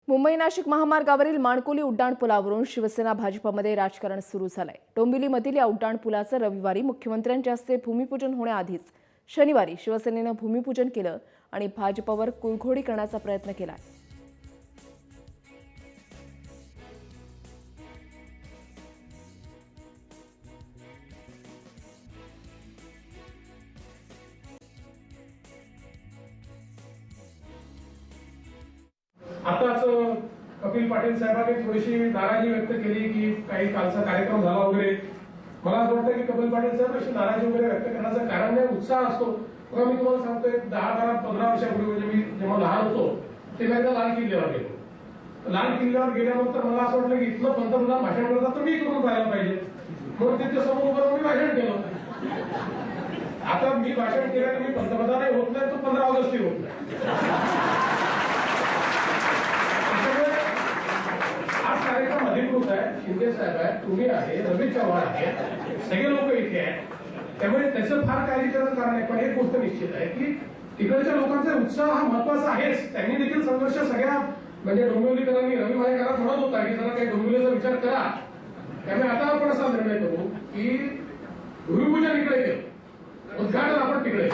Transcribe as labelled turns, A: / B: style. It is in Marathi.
A: मुंबई नाशिक महामार्गावरील माणकोली उड्डाणपुलावरून शिवसेना भाजपमध्ये राजकारण सुरू झालंय। डोंबिवलीमधील या उड्डाणपुलाचं रविवारी मुख्यमंत्र्यांच्या हस्ते भूमिपूजन होण्याआधीच शनिवारी शिवसेनेनं भूमिपूजन केलं आणि भाजपवर कुरघोडी करण्याचा प्रयत्न केलाय।
B: आताच कपिल पाटील साहेबांनी थोडीशी नाराजी व्यक्त केली की काही कालचा कार्यक्रम झाला वगैरे। मला असं वाटतं की कपिल पाटील साहेब अशी नाराजी वगैरे व्यक्त करण्याचं कारण नाही, उत्साह असतो। बघा मी तुम्हाला सांगतोय 10-15 वर्षापूर्वी म्हणजे मी जेव्हा लहान होतो तेव्हा एकदा लाल किल्ल्यावर गेलो। लाल किल्ल्यावर गेल्यानंतर मला असं वाटलं की इथलं पंतप्रधान भाषण करतात तर मी करून पाहायला पाहिजे, म्हणून त्यांच्या समोर उभं राहून मी भाषण केलं। आता मी भाषण केल्याने मी पंतप्रधानही होत नाही, तो 15 ऑगस्टही होत नाही। कार्यक्रम अधिकृत आहे, शिंदे साहेब आहे, तुम्ही आहे, रवी चव्हाण आहे, सगळे लोक इथे आहेत, त्यामुळे त्याचं फार काळजी करायचं कारण आहे। पण एक गोष्ट निश्चित आहे की तिकडच्या लोकांचा उत्साह हा महत्वाचा आहेच। त्यांनी देखील संघर्ष सगळ्या म्हणजे डोंबिवलीकरांनी रवी भाईकरांना म्हणत होता की जरा काही डोंबिवलीचा विचार करा। त्यामुळे आता आपण असा निर्णय करू की भूमिपूजन इकडे केलं, उद्घाटन आपण तिकडे